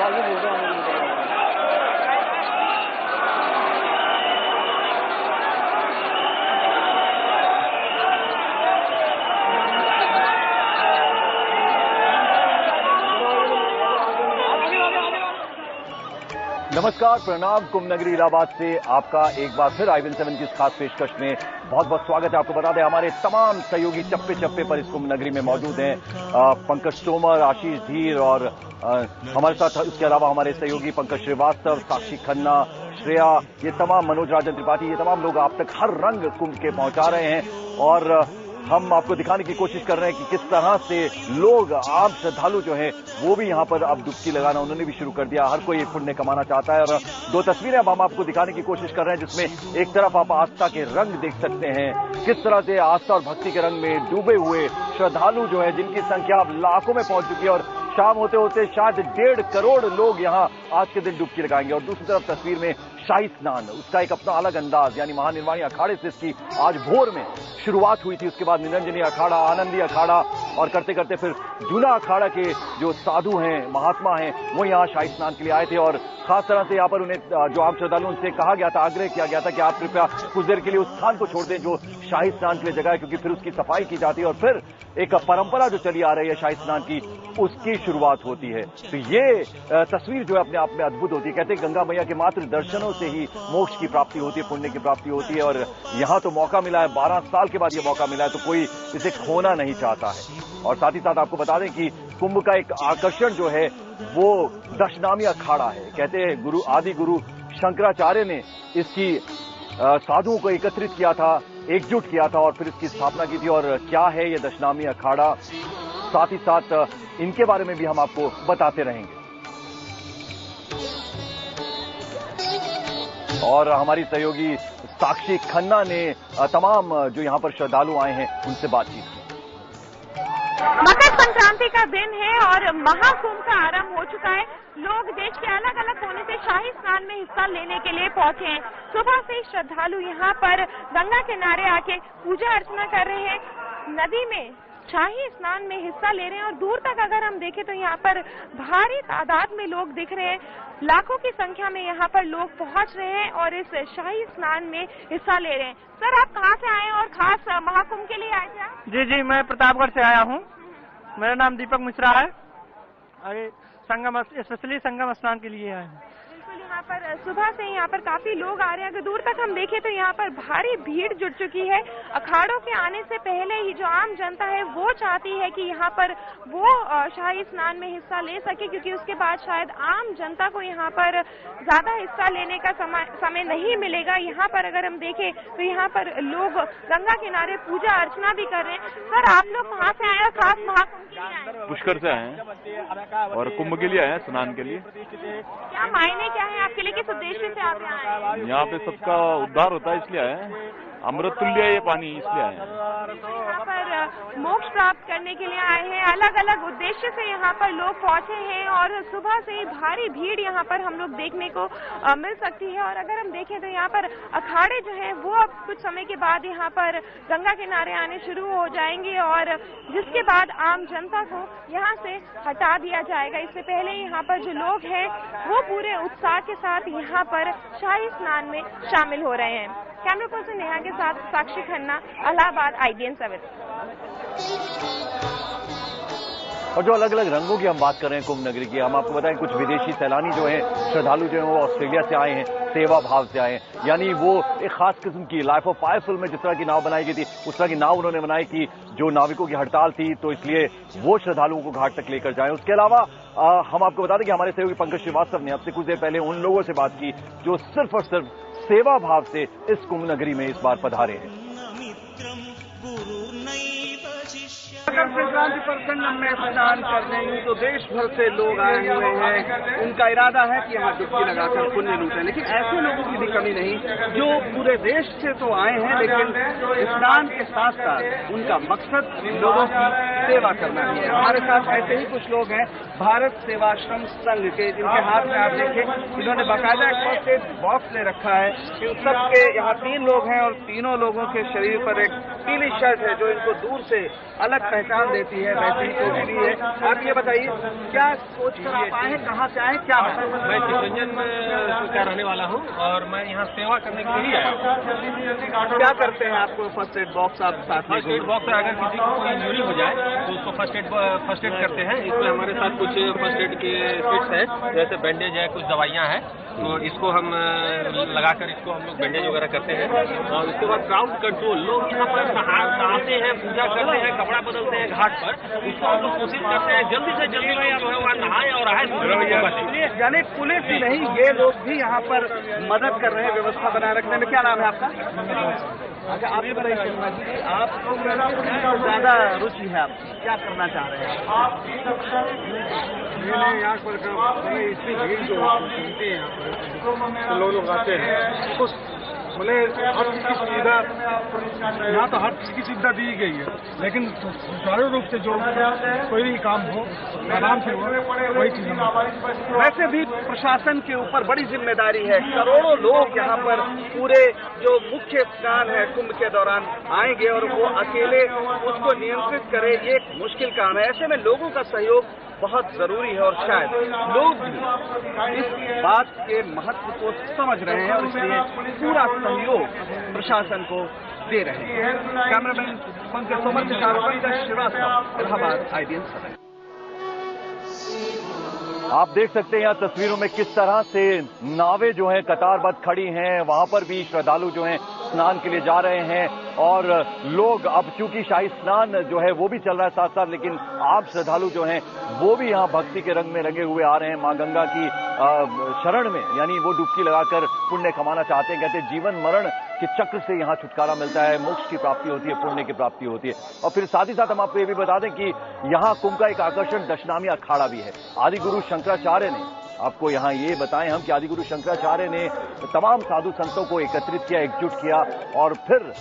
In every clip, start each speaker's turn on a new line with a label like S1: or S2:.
S1: नमस्कार, प्रणाम। कुंभ नगरी इलाहाबाद से आपका एक बार फिर IVN7 की इस खास पेशकश में बहुत बहुत स्वागत है। आपको बता दें हमारे तमाम सहयोगी चप्पे चप्पे पर इस कुंभ नगरी में मौजूद हैं। पंकज तोमर, आशीष धीर और हमारे साथ इसके अलावा हमारे सहयोगी पंकज श्रीवास्तव, साक्षी खन्ना, श्रेया, ये तमाम, मनोज राजन त्रिपाठी, ये तमाम लोग आप तक हर रंग कुंभ के पहुंचा रहे हैं और हम आपको दिखाने की कोशिश कर रहे हैं कि किस तरह से लोग, आम श्रद्धालु जो हैं वो भी यहां पर अब डुबकी लगाना उन्होंने भी शुरू कर दिया। हर कोई पुण्य कमाना चाहता है और दो तस्वीरें अब हम आपको दिखाने की कोशिश कर रहे हैं जिसमें एक तरफ आप आस्था के रंग देख सकते हैं, किस तरह से आस्था और भक्ति के रंग में डूबे हुए श्रद्धालु जो है जिनकी संख्या अब लाखों में पहुंच चुकी है और शाम होते होते शायद 1.5 करोड़ लोग यहां आज के दिन डुबकी लगाएंगे। और दूसरी तरफ तस्वीर में शाही स्नान, उसका एक अपना अलग अंदाज, यानी महानिर्वाणी अखाड़े से इसकी आज भोर में शुरुआत हुई थी। उसके बाद निरंजनी अखाड़ा, आनंदी अखाड़ा और करते करते फिर जूना अखाड़ा के जो साधु हैं, महात्मा हैं, वो यहाँ शाही स्नान के लिए आए थे और खास तरह से यहाँ पर उन्हें जो आम श्रद्धालु उनसे कहा गया था, आग्रह किया गया था कि आप कृपया कुछ देर के लिए उस स्थान को छोड़ दें जो शाही स्नान के लिए जगह है, क्योंकि फिर उसकी सफाई की जाती है और फिर एक परंपरा जो चली आ रही है शाही स्नान की, उसकी शुरुआत होती है। तो ये तस्वीर जो है अपने आप में अद्भुत होती है। कहते हैं गंगा मैया के मात्र दर्शनों से ही मोक्ष की प्राप्ति होती है, पुण्य की प्राप्ति होती है और यहाँ तो मौका मिला है, 12 साल के बाद ये मौका मिला है, तो कोई इसे खोना नहीं चाहता है। और साथ ही साथ आपको बता दें कि कुंभ का एक आकर्षण जो है वो दशनामी अखाड़ा है। कहते हैं गुरु, आदि गुरु शंकराचार्य ने इसकी साधुओं को एकत्रित किया था, एकजुट किया था और फिर इसकी स्थापना की थी। और क्या है ये दशनामी अखाड़ा, साथ ही साथ इनके बारे में भी हम आपको बताते रहेंगे। और हमारी सहयोगी साक्षी खन्ना ने तमाम जो यहां पर श्रद्धालु आए हैं उनसे बातचीत की।
S2: मकर संक्रांति का दिन है और महाकुंभ का आरंभ हो चुका है। लोग देश के अलग अलग कोने से शाही स्नान में हिस्सा लेने के लिए पहुंचे हैं। सुबह से श्रद्धालु यहां पर गंगा किनारे आके पूजा अर्चना कर रहे हैं, नदी में शाही स्नान में हिस्सा ले रहे हैं और दूर तक अगर हम देखें तो यहाँ पर भारी तादाद में लोग दिख रहे हैं। लाखों की संख्या में यहाँ पर लोग पहुंच रहे हैं और इस शाही स्नान में हिस्सा ले रहे हैं। सर, आप कहाँ से आए हैं और खास महाकुंभ के लिए आए थे आप?
S3: जी, मैं प्रतापगढ़ से आया हूँ। मेरा नाम दीपक मिश्रा है। संगम, स्पेशली संगम स्नान के लिए आए हैं।
S2: बिल्कुल, यहाँ पर सुबह से यहाँ पर काफी लोग आ रहे हैं। अगर दूर तक हम देखें तो यहाँ पर भारी भीड़ जुट चुकी है। अखाड़ों के आने से पहले ही जो आम जनता है वो चाहती है कि यहाँ पर वो शाही स्नान में हिस्सा ले सके, क्योंकि उसके बाद शायद आम जनता को यहाँ पर ज्यादा हिस्सा लेने का समय नहीं मिलेगा। यहाँ पर अगर हम देखें तो यहाँ पर लोग गंगा किनारे पूजा अर्चना भी कर रहे हैं। सर, आप लोग कहाँ से आए हैं? खास महाकुंभ के लिए आए?
S4: पुष्कर से आए हैं और कुंभ के लिए आए हैं, स्नान के लिए।
S2: क्या मायने क्या है आपके लिए, किस उद्देश्य से आप यहाँ आए हैं?
S4: यहाँ पे सबका उद्धार होता है इसलिए आए हैं। अमृत तुल्य है ये पानी, इसलिए आए हैं।
S2: यहाँ पर मोक्ष प्राप्त करने के लिए आए हैं। अलग अलग उद्देश्य से यहाँ पर लोग पहुंचे हैं और सुबह से ही भारी भीड़ यहाँ पर हम लोग देखने को मिल सकती है। और अगर हम देखें तो यहाँ पर अखाड़े जो है वो अब कुछ समय के बाद यहाँ पर गंगा किनारे आने शुरू हो जाएंगे और जिसके बाद आम जनता को यहाँ से हटा दिया जाएगा। इससे पहले यहाँ पर जो लोग हैं वो पूरे उत्साह के साथ यहाँ पर शाही स्नान में शामिल हो रहे हैं। कैमरा पर्सन नेहा के साथ साक्षी खन्ना, इलाहाबाद, IVN7।
S1: और जो अलग अलग रंगों की हम बात कर रहे हैं कुंभ नगरी की, हम आपको बताएं कुछ विदेशी सैलानी जो हैं, श्रद्धालु जो हैं वो ऑस्ट्रेलिया से आए हैं, सेवा भाव से आए हैं। यानी वो एक खास किस्म की लाइफ ऑफ पाई फिल्म में जिस तरह की नाव बनाई गई थी उस तरह की नाव उन्होंने बनाई कि जो नाविकों की हड़ताल थी तो इसलिए वो श्रद्धालुओं को घाट तक लेकर जाएं। उसके अलावा हम आपको बता दें कि हमारे सहयोगी पंकज श्रीवास्तव ने अब से कुछ देर पहले उन लोगों से बात की जो सिर्फ और सिर्फ सेवा भाव से इस कुंभ नगरी में इस बार पधारे हैं।
S5: मकर संक्रांति पर संगम में स्नान करने यूं तो देश भर से लोग आए हुए हैं। उनका इरादा है कि यहाँ डुबकी लगाकर पुण्य लूटें, लेकिन ऐसे लोगों की भी कमी नहीं जो पूरे देश से तो आए हैं लेकिन स्नान के साथ साथ उनका मकसद लोगों की सेवा करना ही है। हमारे साथ ऐसे ही कुछ लोग हैं भारत सेवाश्रम संघ के, जिनके हाथ में आप देखें इन्होंने बाकायदा एक फर्स्ट एड बॉक्स ले रखा है। इन सबके यहाँ 3 लोग हैं और तीनों लोगों के शरीर पर एक पीली शर्ट है जो इनको दूर से अलग पहचान देती है, वैसे ही टोपी भी है। आप ये बताइए क्या सोच कर आप आए हैं, कहाँ से आए, क्या है?
S6: मैं चितरंजन का रहने वाला हूँ और मैं यहाँ सेवा करने के लिए आया हूँ।
S5: क्या करते हैं? आपको फर्स्ट एड बॉक्स आप साथ में?
S6: फर्स्ट एड बॉक्स अगर किसी को कोई इंजरी हो जाए तो उसको फर्स्ट एड करते हैं। इसमें हमारे साथ कुछ फर्स्ट एड के किट्स हैं, जैसे बैंडेज है, कुछ दवाइयाँ हैं, तो इसको हम लगाकर इसको हम लोग बैंडेज वगैरह करते हैं। और उसके बाद क्राउड कंट्रोल, लोग यहाँ पर नहाते हैं, पूजा करते हैं, कपड़ा बदलते हैं घाट पर, उसको हम लोग कोशिश करते हैं जल्दी से जल्दी भगवान नहाए और आए।
S5: यानी पुलिस ही नहीं, ये लोग भी यहाँ पर मदद कर रहे हैं व्यवस्था बनाए रखने में। क्या नाम है आपका? अच्छा, आप ये बताइए, आपको ज्यादा रुचि है, आप क्या करना चाह रहे हैं?
S7: यहाँ पर इतनी भीड़ जो सुनते हैं यहाँ पर तो लोग आते हैं, तो बोले हर चीज की सुविधा यहाँ तो हर चीज की सुविधा दी गई है, लेकिन सुचारू रूप से जो कोई भी काम हो आराम से हो, वही चीज।
S5: वैसे भी प्रशासन के ऊपर बड़ी जिम्मेदारी है। करोड़ों लोग यहाँ पर पूरे जो मुख्य स्नान है कुंभ के दौरान आएंगे और वो अकेले उसको नियंत्रित करे, ये एक मुश्किल काम है। ऐसे में लोगों का सहयोग बहुत जरूरी है और शायद लोग भी इस बात के महत्व को समझ रहे हैं और इसलिए पूरा सहयोग प्रशासन को दे रहे हैं। कैमरामैन पंकज तोमर के साथ पंकज श्रीवास्तव, इलाहाबाद, IBN 7।
S1: आप देख सकते हैं यहाँ तस्वीरों में किस तरह से नावें जो हैं कतारबद्ध खड़ी हैं, वहां पर भी श्रद्धालु जो हैं स्नान के लिए जा रहे हैं। और लोग अब चूंकि शाही स्नान जो है वो भी चल रहा है साथ साथ, लेकिन आप श्रद्धालु जो हैं वो भी यहाँ भक्ति के रंग में रंगे हुए आ रहे हैं। मां गंगा की शरण में, यानी वो डुबकी लगाकर पुण्य कमाना चाहते हैं। कहते हैं जीवन मरण के चक्र से यहाँ छुटकारा मिलता है, मोक्ष की प्राप्ति होती है, पुण्य की प्राप्ति होती है। और फिर साथ ही साथ हम आपको ये भी बता दें कि यहाँ कुंभ का एक आकर्षण दशनामी अखाड़ा भी है। आदि गुरु शंकराचार्य ने, आपको यहाँ ये बताएं हम कि आदि गुरु शंकराचार्य ने तमाम साधु संतों को एकत्रित किया, एकजुट किया और फिर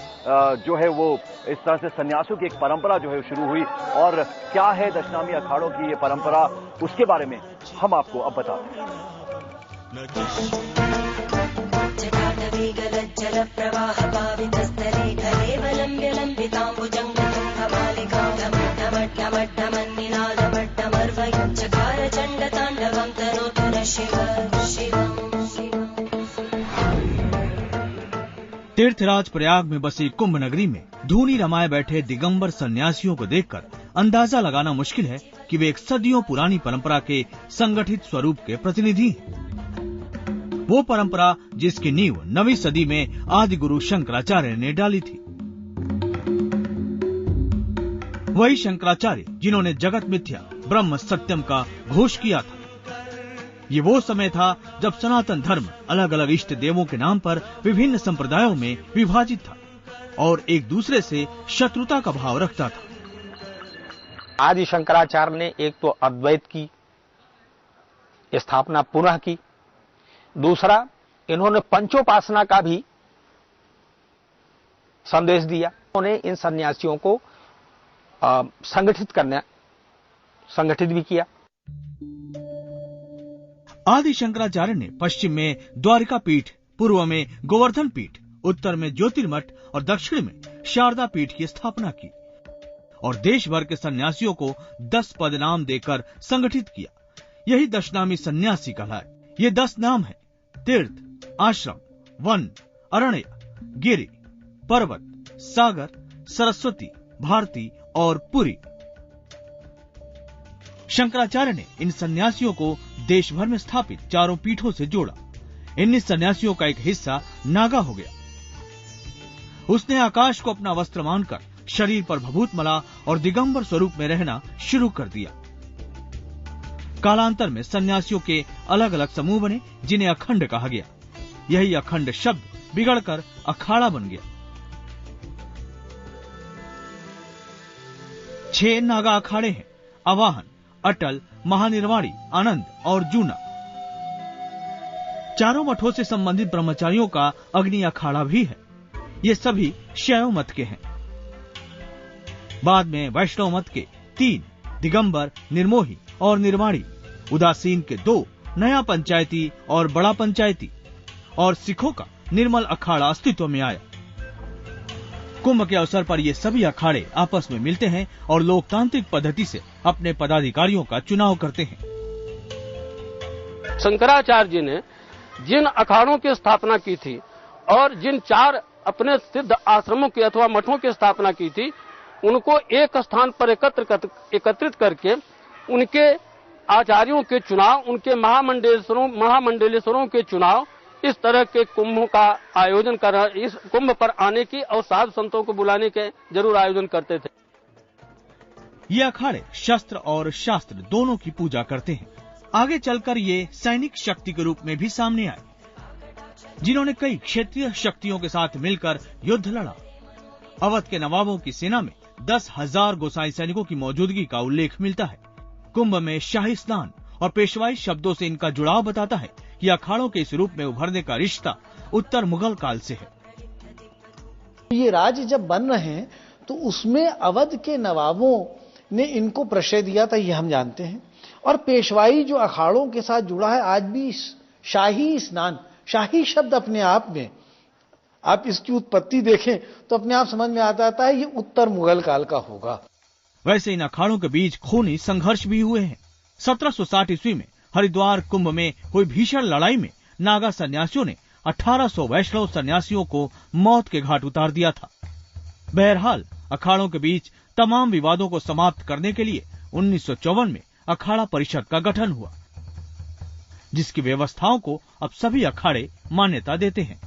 S1: जो है वो इस तरह से सन्यासियों की एक परंपरा जो है शुरू हुई। और क्या है दशनामी अखाड़ों की ये परंपरा, उसके बारे में हम आपको अब बताते हैं।
S8: जल प्रवाह पावितस्थले कलेवलम्ब्य चकार चंड तांडवं तनोतु न शिवम्।
S9: तीर्थराज प्रयाग में बसी कुंभ नगरी में धूनी रमाए बैठे दिगंबर सन्यासियों को देखकर अंदाजा लगाना मुश्किल है कि वे एक सदियों पुरानी परंपरा के संगठित स्वरूप के प्रतिनिधि हैं। वो परंपरा जिसकी नींव 9वीं सदी में आदि गुरु शंकराचार्य ने डाली थी। वही शंकराचार्य जिन्होंने जगत मिथ्या ब्रह्म सत्यम का घोष किया था। ये वो समय था जब सनातन धर्म अलग अलग इष्ट देवों के नाम पर विभिन्न संप्रदायों में विभाजित था और एक दूसरे से शत्रुता का भाव रखता था।
S10: आदि शंकराचार्य ने एक तो अद्वैत की स्थापना पुनः की, दूसरा इन्होंने पंचोपासना का भी संदेश दिया। उन्होंने इन सन्यासियों को संगठित भी किया।
S9: आदि शंकराचार्य ने पश्चिम में द्वारिका पीठ, पूर्व में गोवर्धन पीठ, उत्तर में ज्योतिर्मठ और दक्षिण में शारदा पीठ की स्थापना की और देश भर के सन्यासियों को 10 पद नाम देकर संगठित किया। यही दशनामी सन्यासी कहलाए। ये 10 नाम है: तीर्थ, आश्रम, वन, अरण्य, गिरि, पर्वत, सागर, सरस्वती, भारती और पुरी। शंकराचार्य ने इन सन्यासियों को देश भर में स्थापित चारों पीठों से जोड़ा। इन सन्यासियों का एक हिस्सा नागा हो गया। उसने आकाश को अपना वस्त्र मानकर शरीर पर भभूत मला और दिगंबर स्वरूप में रहना शुरू कर दिया। कालांतर में सन्यासियों के अलग अलग समूह बने जिन्हें अखंड कहा गया। यही अखंड शब्द बिगड़कर अखाड़ा बन गया। 6 नागा अखाड़े हैं: अवाहन, अटल, महानिर्वाणी, आनंद और जूना। चारों मठों से संबंधित ब्रह्मचारियों का अग्नि अखाड़ा भी है। ये सभी शैव मत के हैं। बाद में वैष्णव मत के 3 दिगंबर, निर्मोही और निर्वाणी, उदासीन के 2 नया पंचायती और बड़ा पंचायती और सिखों का निर्मल अखाड़ा अस्तित्व में आया। कुंभ के अवसर पर ये सभी अखाड़े आपस में मिलते हैं और लोकतांत्रिक पद्धति से अपने पदाधिकारियों का चुनाव करते हैं।
S11: शंकराचार्य जी ने जिन अखाड़ों की स्थापना की थी और जिन 4 अपने सिद्ध आश्रमों की अथवा मठों की स्थापना की थी, उनको एक स्थान पर एकत्रित करके उनके आचार्यों के चुनाव, उनके महामंडलेश्वरों के चुनाव, इस तरह के कुंभों का आयोजन कर, इस कुंभ पर आने की और साधु संतों को बुलाने के जरूर आयोजन करते थे।
S9: ये अखाड़े शस्त्र और शास्त्र दोनों की पूजा करते हैं। आगे चलकर ये सैनिक शक्ति के रूप में भी सामने आए, जिन्होंने कई क्षेत्रीय शक्तियों के साथ मिलकर युद्ध लड़ा। अवध के नवाबों की सेना में 10,000 गोसाई सैनिकों की मौजूदगी का उल्लेख मिलता है। कुंभ में शाही स्नान और पेशवाई शब्दों से इनका जुड़ाव बताता है कि अखाड़ों के इस रूप में उभरने का रिश्ता उत्तर मुगल काल से है।
S12: ये राज्य जब बन रहे हैं तो उसमें अवध के नवाबों ने इनको प्रश्रय दिया था, ये हम जानते हैं। और पेशवाई जो अखाड़ों के साथ जुड़ा है, आज भी शाही स्नान, शाही शब्द अपने आप में आप इसकी उत्पत्ति देखें तो अपने आप समझ में आता है ये उत्तर मुगल काल का होगा।
S9: वैसे इन अखाड़ों के बीच खूनी संघर्ष भी हुए हैं। 1760 ईस्वी में हरिद्वार कुंभ में हुई भीषण लड़ाई में नागा सन्यासियों ने 1800 वैष्णव सन्यासियों को मौत के घाट उतार दिया था। बहरहाल अखाड़ों के बीच तमाम विवादों को समाप्त करने के लिए 1954 में अखाड़ा परिषद का गठन हुआ, जिसकी व्यवस्थाओं को अब सभी अखाड़े मान्यता देते हैं।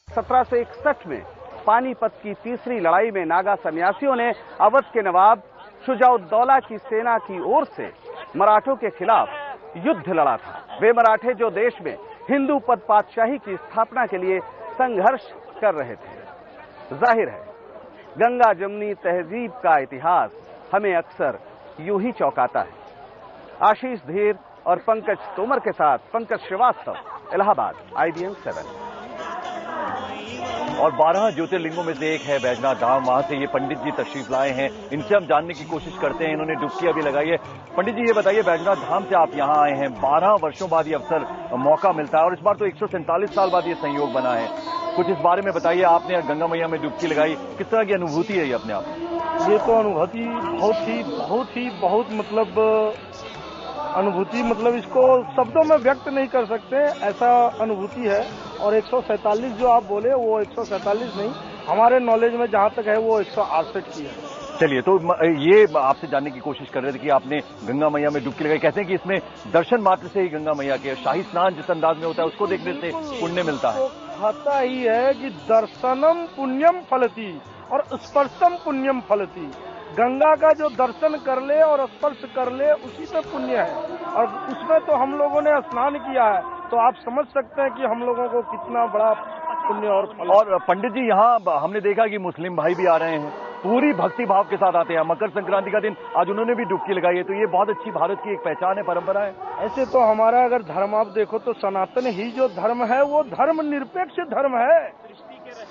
S5: 1761 में पानीपत की तीसरी लड़ाई में नागा सन्यासियों ने अवध के नवाब शुजाउद्दौला की सेना की ओर से मराठों के खिलाफ युद्ध लड़ा था। वे मराठे जो देश में हिंदू पद पातशाही की स्थापना के लिए संघर्ष कर रहे थे। जाहिर है गंगा जमुनी तहजीब का इतिहास हमें अक्सर यूं ही चौंकाता है। आशीष धीर और पंकज तोमर के साथ पंकज श्रीवास्तव, इलाहाबाद, IBN 7।
S1: और 12 ज्योतिर्लिंगों में से एक है बैजनाथ धाम। वहां से ये पंडित जी तशरीफ लाए हैं, इनसे हम जानने की कोशिश करते हैं। इन्होंने डुबकी अभी लगाई है। पंडित जी ये बताइए, बैजनाथ धाम से आप यहाँ आए हैं, 12 वर्षों बाद ये अवसर मौका मिलता है और इस बार तो 147 साल बाद ये संयोग बना है। कुछ इस बारे में बताइए। आपने गंगा मैया में डुबकी लगाई, किस तरह की अनुभूति है ये अपने आप?
S7: ये तो अनुभूति बहुत मतलब अनुभूति, मतलब इसको शब्दों में व्यक्त नहीं कर सकते, ऐसा अनुभूति है। और 147 जो आप बोले वो 147 नहीं, हमारे नॉलेज में जहाँ तक है वो 168 की है।
S1: चलिए, तो ये आपसे जानने की कोशिश कर रहे थे कि आपने गंगा मैया में डुबकी लगाई। कहते हैं कि इसमें दर्शन मात्र से ही गंगा मैया के शाही स्नान जिस अंदाज में होता है उसको देखने से पुण्य मिलता है।
S7: कहता ही है कि दर्शनम पुण्यम फलती और स्पर्शम पुण्यम फलती। गंगा का जो दर्शन कर ले और स्पर्श कर ले उसी में पुण्य है, और उसमें तो हम लोगों ने स्नान किया है, तो आप समझ सकते हैं कि हम लोगों को कितना बड़ा पुण्य और फल।
S1: और पंडित जी यहाँ हमने देखा कि मुस्लिम भाई भी आ रहे हैं, पूरी भक्ति भाव के साथ आते हैं। मकर संक्रांति का दिन आज उन्होंने भी डुबकी लगाई है, तो ये बहुत अच्छी भारत की एक पहचान है, परंपरा है।
S7: ऐसे तो हमारा अगर धर्म आप देखो तो सनातन ही जो धर्म है वो धर्म निरपेक्ष धर्म है।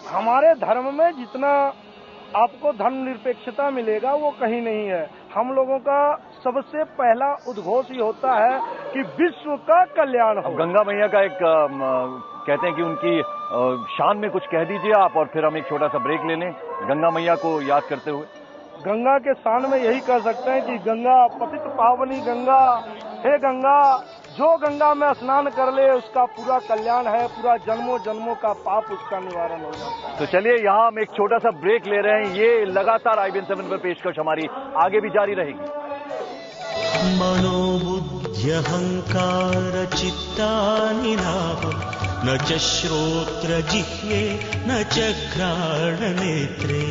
S7: हमारे धर्म में जितना आपको धर्म निरपेक्षता मिलेगा वो कहीं नहीं है। हम लोगों का सबसे पहला उद्घोष ही होता है कि विश्व का कल्याण हो।
S1: गंगा मैया का एक कहते हैं कि उनकी शान में कुछ कह दीजिए आप, और फिर हम एक छोटा सा ब्रेक ले लें गंगा मैया को याद करते हुए।
S7: गंगा के शान में यही कह सकते हैं कि गंगा पतित पावनी गंगा, हे गंगा, जो गंगा में स्नान कर ले उसका पूरा कल्याण है, पूरा जन्मों जन्मों का पाप उसका निवारण हो जाता है।
S1: तो चलिए यहाँ हम एक छोटा सा ब्रेक ले रहे हैं। ये लगातार IBN 7 पर पेशकश हमारी आगे भी जारी रहेगी।
S13: मनोबुद्ध्यहंकार चित्तानिनाप न च श्रोत्र जिह्वे न च घ्राण नेत्रे